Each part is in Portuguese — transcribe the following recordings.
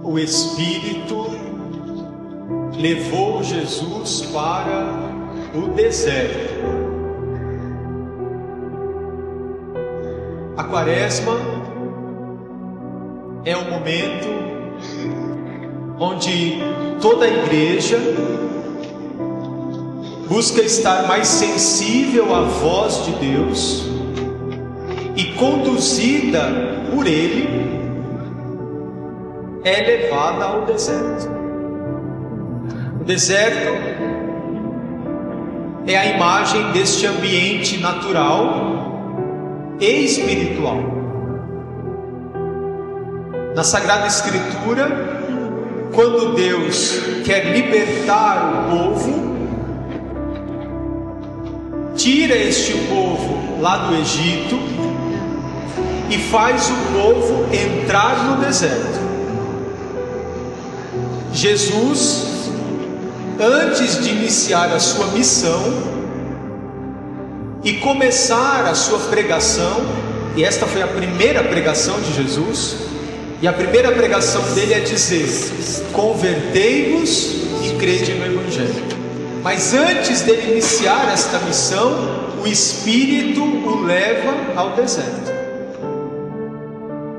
o Espírito levou Jesus para o deserto. A Quaresma é um momento onde toda a igreja busca estar mais sensível à voz de Deus e conduzida por Ele, é levada ao deserto. O deserto é a imagem deste ambiente natural e espiritual. Na Sagrada Escritura, quando Deus quer libertar o povo, tira este povo lá do Egito e faz o povo entrar no deserto. Jesus, antes de iniciar a sua missão e começar a sua pregação, e esta foi a primeira pregação de Jesus, e a primeira pregação dele é dizer: convertei-vos e crede no Evangelho. Mas antes dele iniciar esta missão, o Espírito o leva ao deserto.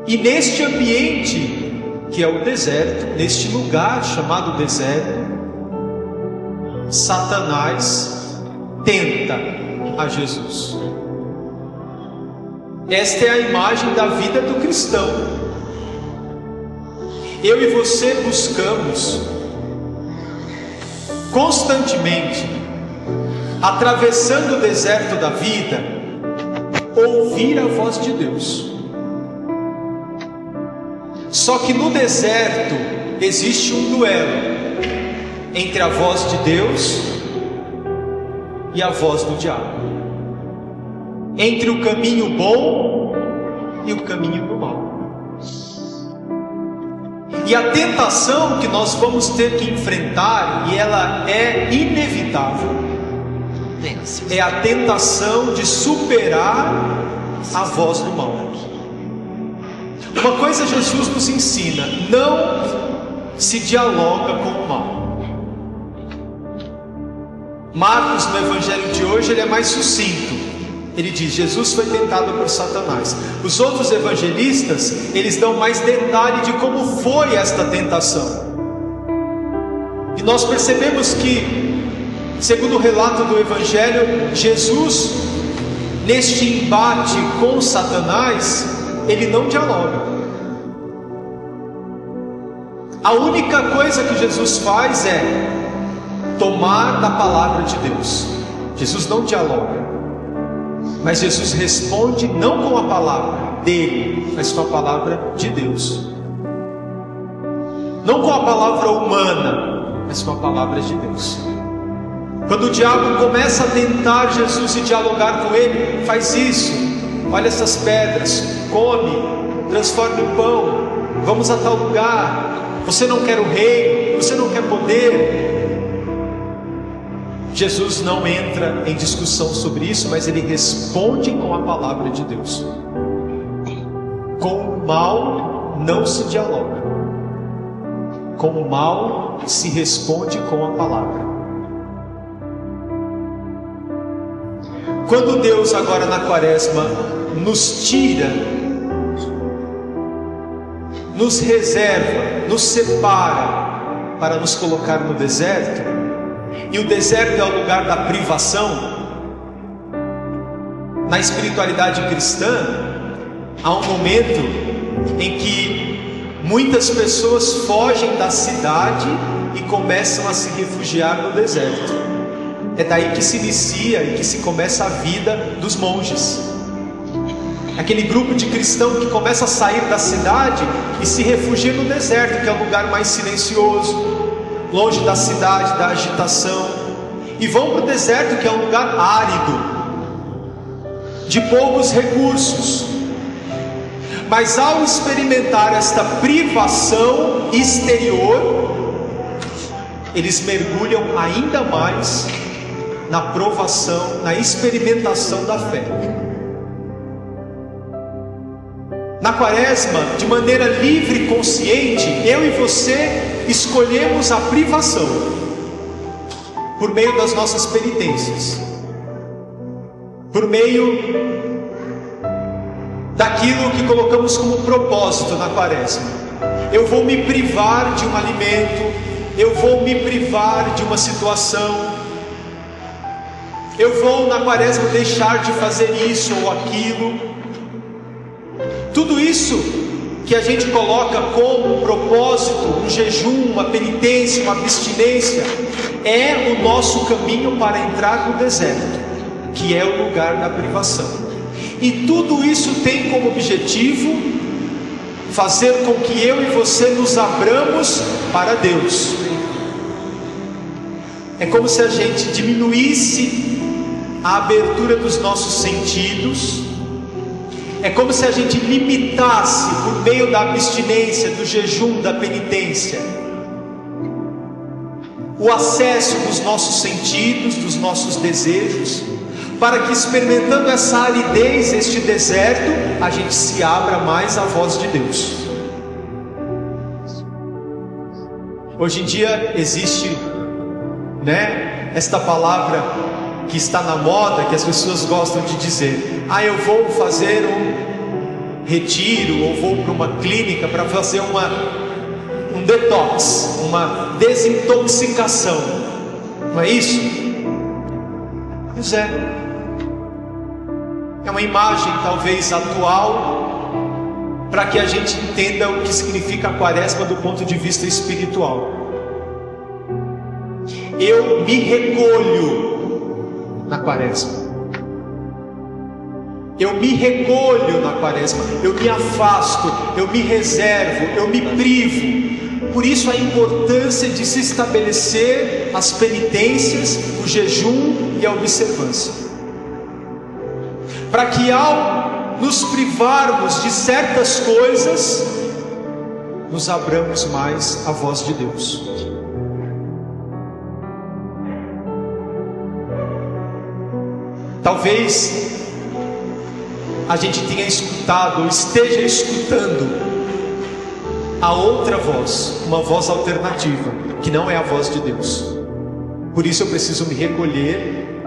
E neste ambiente que é o deserto, neste lugar chamado deserto, Satanás tenta a Jesus. Esta é a imagem da vida do cristão. Eu e você buscamos constantemente, atravessando o deserto da vida, ouvir a voz de Deus. Só que no deserto existe um duelo entre a voz de Deus e a voz do diabo, entre o caminho bom e o caminho do mal. E a tentação que nós vamos ter que enfrentar, e ela é inevitável, é a tentação de superar a voz do mal. Uma coisa Jesus nos ensina: não se dialoga com o mal. Marcos, no evangelho de hoje, ele é mais sucinto. Ele diz: Jesus foi tentado por Satanás. Os outros evangelistas, eles dão mais detalhe de como foi esta tentação. E nós percebemos que, segundo o relato do evangelho, Jesus, neste embate com Satanás, ele não dialoga. A única coisa que Jesus faz é tomar da palavra de Deus. Jesus não dialoga, mas Jesus responde não com a palavra dele, mas com a palavra de Deus. Não com a palavra humana, mas com a palavra de Deus. Quando o diabo começa a tentar Jesus e dialogar com ele, faz isso: olha essas pedras, come, transforma em pão, vamos a tal lugar, você não quer o reino, você não quer poder. Jesus não entra em discussão sobre isso, mas ele responde com a palavra de Deus. Com o mal não se dialoga, com o mal se responde com a palavra. Quando Deus agora na Quaresma nos tira, nos reserva, nos separa para nos colocar no deserto, e o deserto é o lugar da privação. Na espiritualidade cristã, há um momento em que muitas pessoas fogem da cidade e começam a se refugiar no deserto. É daí que se inicia e que se começa a vida dos monges. Aquele grupo de cristãos que começa a sair da cidade e se refugia no deserto, que é o lugar mais silencioso, longe da cidade, da agitação, e vão para o deserto, que é um lugar árido, de poucos recursos. Mas ao experimentar esta privação exterior, eles mergulham ainda mais na provação, na experimentação da fé. Na quaresma, de maneira livre e consciente, eu e você escolhemos a privação por meio das nossas penitências, por meio daquilo que colocamos como propósito na quaresma. Eu vou me privar de um alimento, eu vou me privar de uma situação, eu vou na quaresma deixar de fazer isso ou aquilo. Tudo isso que a gente coloca como um propósito, um jejum, uma penitência, uma abstinência, é o nosso caminho para entrar no deserto, que é o lugar da privação. E tudo isso tem como objetivo fazer com que eu e você nos abramos para Deus. É como se a gente diminuísse a abertura dos nossos sentidos. É como se a gente limitasse, por meio da abstinência, do jejum, da penitência, o acesso dos nossos sentidos, dos nossos desejos, para que, experimentando essa aridez, este deserto, a gente se abra mais à voz de Deus. Hoje em dia existe, esta palavra que está na moda, que as pessoas gostam de dizer: eu vou fazer um retiro, ou vou para uma clínica para fazer um detox, uma desintoxicação. Não é isso? Pois é. É uma imagem talvez atual para que a gente entenda o que significa a quaresma do ponto de vista espiritual. Eu me recolho na quaresma, eu me recolho na quaresma, eu me afasto, eu me reservo, eu me privo. Por isso a importância de se estabelecer as penitências, o jejum e a observância, para que ao nos privarmos de certas coisas, nos abramos mais à voz de Deus. Talvez a gente tenha escutado ou esteja escutando a outra voz, uma voz alternativa, que não é a voz de Deus. Por isso eu preciso me recolher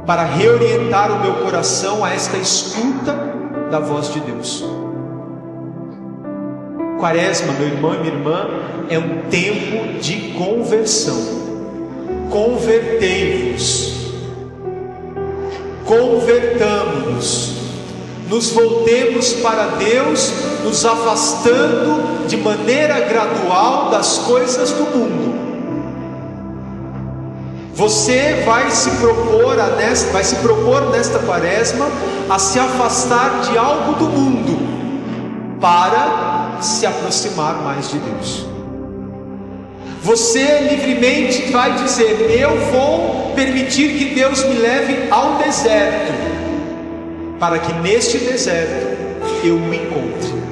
para reorientar o meu coração a esta escuta da voz de Deus. Quaresma, meu irmão e minha irmã, é um tempo de conversão. Convertei-vos. Convertamo-nos, nos voltemos para Deus, nos afastando de maneira gradual das coisas do mundo. Você vai se propor nesta quaresma a se afastar de algo do mundo para se aproximar mais de Deus. Você livremente vai dizer: eu vou permitir que Deus me leve ao deserto, para que neste deserto eu o encontre.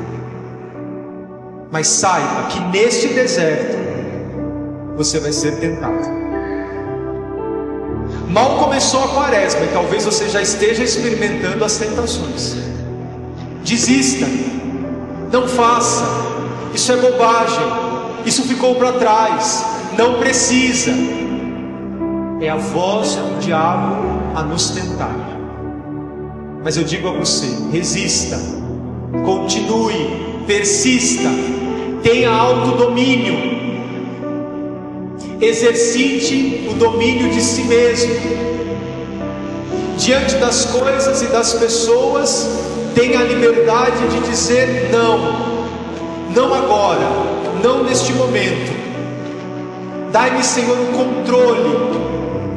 Mas saiba que neste deserto você vai ser tentado. Mal começou a quaresma e talvez você já esteja experimentando as tentações. Desista, não faça, isso é bobagem, isso ficou para trás, não precisa. É a voz do diabo a nos tentar. Mas eu digo a você: resista, continue, persista, tenha autodomínio, exercite o domínio de si mesmo. Diante das coisas e das pessoas, tenha a liberdade de dizer não, não agora, não neste momento. Dai-me, Senhor, o controle,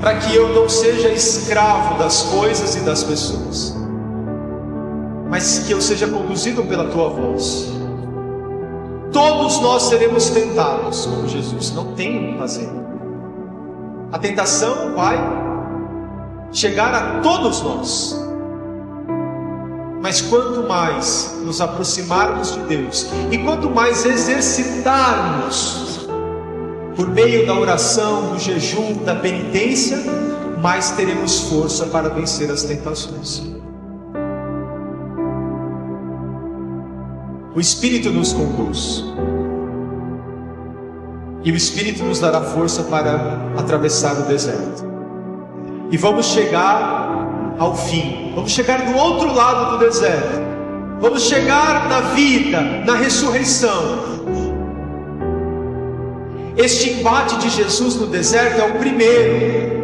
para que eu não seja escravo das coisas e das pessoas, mas que eu seja conduzido pela Tua voz. Todos nós seremos tentados como Jesus, não tem o que fazer. A tentação vai chegar a todos nós. Mas quanto mais nos aproximarmos de Deus, e quanto mais exercitarmos por meio da oração, do jejum, da penitência, mais teremos força para vencer as tentações. o Espírito nos conduz. E o Espírito nos dará força para atravessar o deserto. E vamos chegar ao fim. Vamos chegar do outro lado do deserto. Vamos chegar na vida, na ressurreição. Este embate de Jesus no deserto é o primeiro.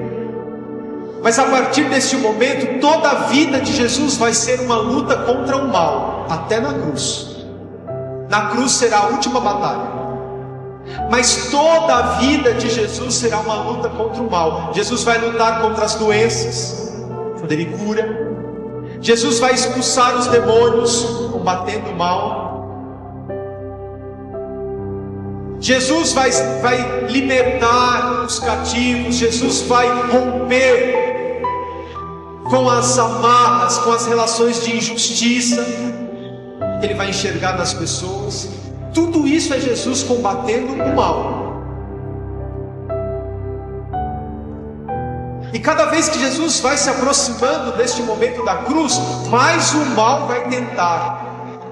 Mas a partir deste momento, toda a vida de Jesus vai ser uma luta contra o mal, até na cruz. Na cruz será a última batalha. Mas toda a vida de Jesus será uma luta contra o mal. Jesus vai lutar contra as doenças, quando Ele cura. Jesus vai expulsar os demônios, combatendo o mal. Jesus vai libertar os cativos. Jesus vai romper com as amarras, com as relações de injustiça que Ele vai enxergar nas pessoas. Tudo isso é Jesus combatendo o mal. E cada vez que Jesus vai se aproximando deste momento da cruz, mais o mal vai tentar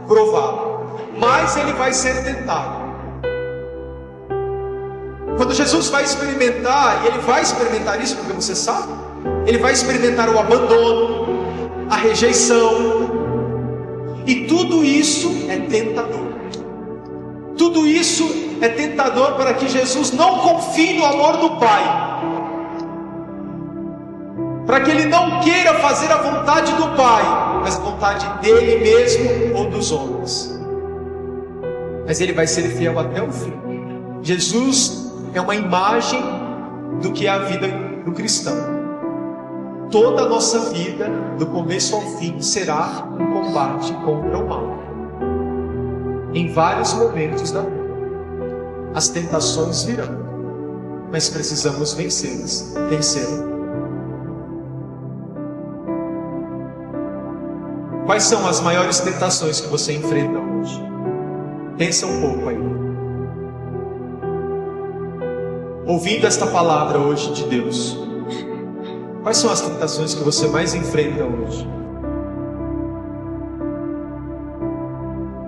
prová-lo, mais ele vai ser tentado. Quando Jesus vai experimentar, e ele vai experimentar isso porque você sabe, ele vai experimentar o abandono, a rejeição, e tudo isso é tentador. Tudo isso é tentador para que Jesus não confie no amor do Pai, para que Ele não queira fazer a vontade do Pai, mas a vontade dele mesmo ou dos homens. Mas Ele vai ser fiel até o fim. Jesus é uma imagem do que é a vida do cristão. Toda a nossa vida, do começo ao fim, será um combate contra o mal. Em vários momentos da vida, as tentações virão, mas precisamos vencê-las. Quais são as maiores tentações que você enfrenta hoje? Pensa um pouco aí. Ouvindo esta palavra hoje de Deus, quais são as tentações que você mais enfrenta hoje?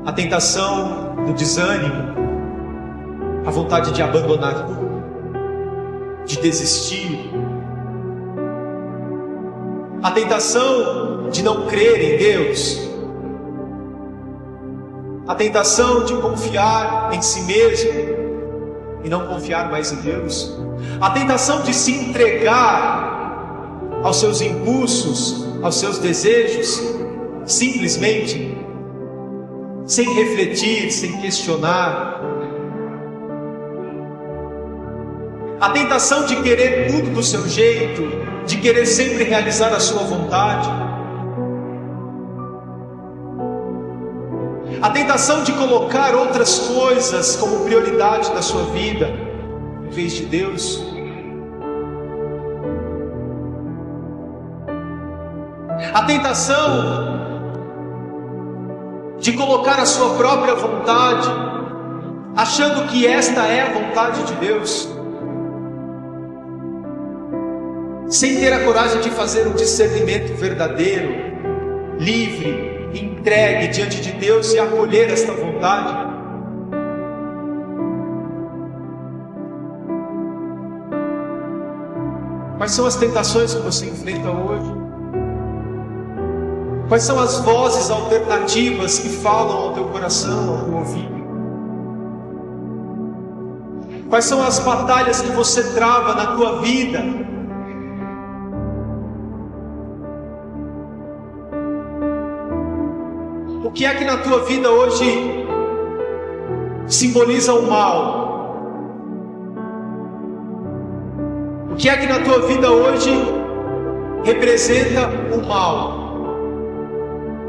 A tentação do desânimo, a vontade de abandonar tudo, de desistir, a tentação de não crer em Deus, a tentação de confiar em si mesmo e não confiar mais em Deus, a tentação de se entregar aos seus impulsos, aos seus desejos, simplesmente, sem refletir, sem questionar. A tentação de querer tudo do seu jeito, de querer sempre realizar a sua vontade. A tentação de colocar outras coisas como prioridade da sua vida, em vez de Deus. A tentação de colocar a sua própria vontade, achando que esta é a vontade de Deus, sem ter a coragem de fazer um discernimento verdadeiro, livre, entregue diante de Deus e acolher esta vontade. Quais são as tentações que você enfrenta hoje? Quais são as vozes alternativas que falam ao teu coração, ao teu ouvido? Quais são as batalhas que você trava na tua vida? O que é que na tua vida hoje simboliza o mal? O que é que na tua vida hoje representa o mal?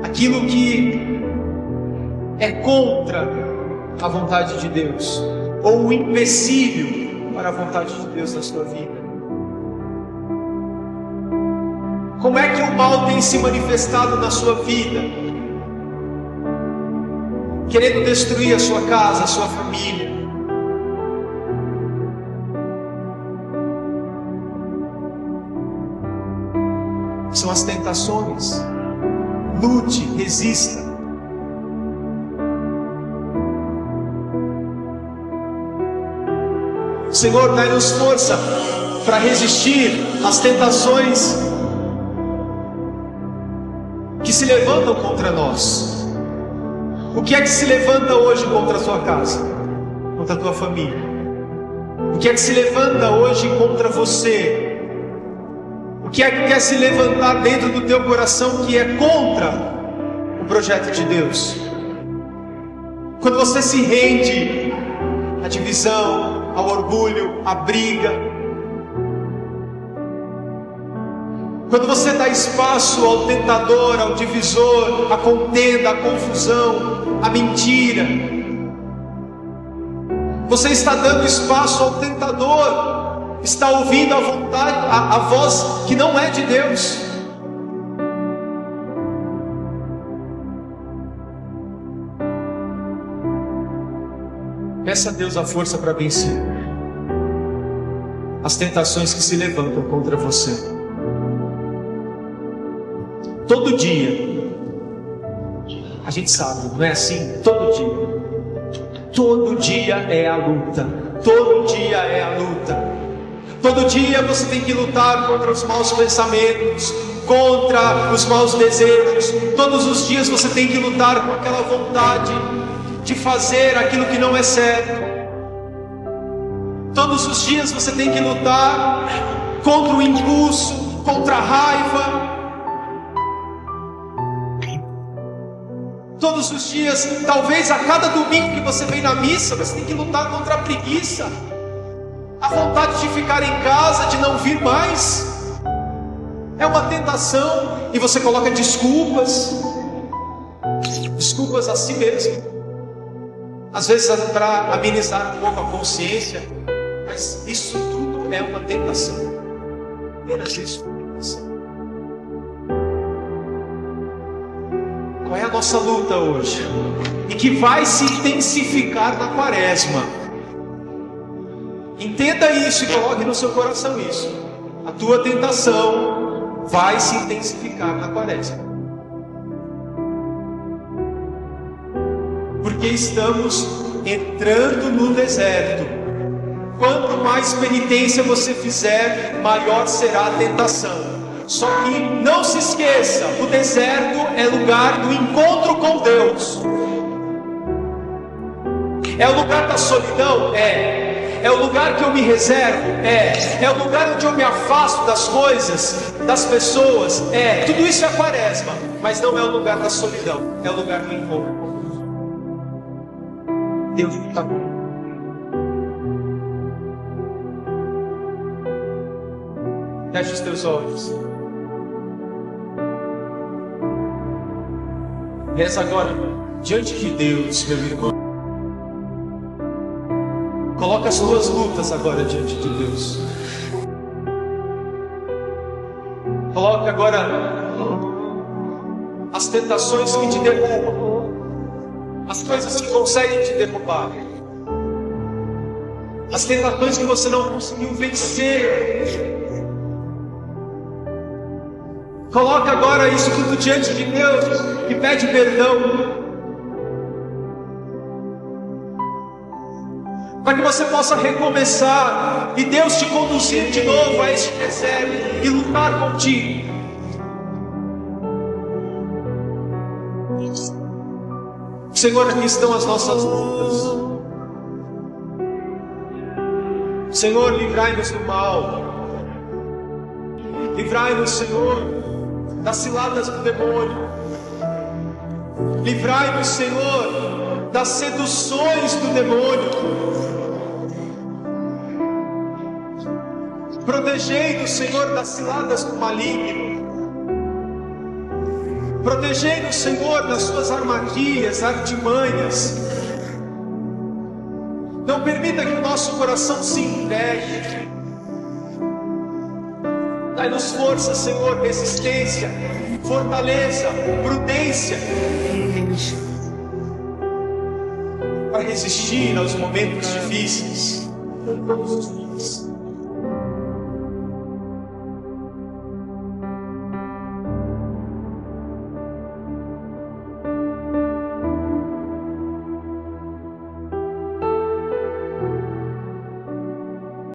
Aquilo que é contra a vontade de Deus, ou o empecilho para a vontade de Deus na sua vida. Como é que o mal tem se manifestado na sua vida? Querendo destruir a sua casa, a sua família. São as tentações. Lute, resista. Senhor, dai-nos força para resistir às tentações que se levantam contra nós. O que é que se levanta hoje contra a tua casa? Contra a tua família? O que é que se levanta hoje contra você? O que é que quer se levantar dentro do teu coração que é contra o projeto de Deus? Quando você se rende à divisão, ao orgulho, à briga, quando você dá espaço ao tentador, ao divisor, à contenda, à confusão, à mentira, você está dando espaço ao tentador, está ouvindo a vontade, a voz que não é de Deus. Peça a Deus a força para vencer as tentações que se levantam contra você. Todo dia, a gente sabe, não é assim? Todo dia é a luta. Todo dia é a luta. Todo dia você tem que lutar contra os maus pensamentos, contra os maus desejos. Todos os dias você tem que lutar com aquela vontade de fazer aquilo que não é certo. Todos os dias você tem que lutar contra o impulso, contra a raiva. Todos os dias, talvez a cada domingo que você vem na missa, você tem que lutar contra a preguiça, a vontade de ficar em casa, de não vir mais. É uma tentação e você coloca desculpas a si mesmo, às vezes para amenizar um pouco a consciência, mas isso tudo é uma tentação. Apenas isso é uma tentação. Qual é a nossa luta hoje? E que vai se intensificar na quaresma. Entenda isso e coloque no seu coração isso. A tua tentação vai se intensificar na quaresma. Porque estamos entrando no deserto. Quanto mais penitência você fizer, maior será a tentação. Só que não se esqueça, o deserto é lugar do encontro com Deus. É o lugar da solidão? É o lugar que eu me reservo? É o lugar onde eu me afasto das coisas, das pessoas? Tudo isso é quaresma, mas não é o lugar da solidão, é o lugar do encontro com Deus. Deus está bom. Feche os teus olhos. Reza agora diante de Deus, meu irmão. Coloca as tuas lutas agora diante de Deus. Coloca agora as tentações que te derrubam, as coisas que conseguem te derrubar, as tentações que você não conseguiu vencer. Coloca agora isso tudo diante de Deus e pede perdão, para que você possa recomeçar e Deus te conduzir de novo a este deserto e lutar contigo. Senhor, aqui estão as nossas lutas. Senhor, livrai-nos do mal. Livrai-nos, Senhor, das ciladas do demônio. Livrai-nos, Senhor, das seduções do demônio. Protegei-nos, Senhor, das ciladas do maligno. Protegei-nos, Senhor, das suas armadilhas, artimanhas. Não permita que o nosso coração se entregue. Dai-nos força, Senhor, resistência, fortaleza, prudência, para resistir aos momentos difíceis todos os dias.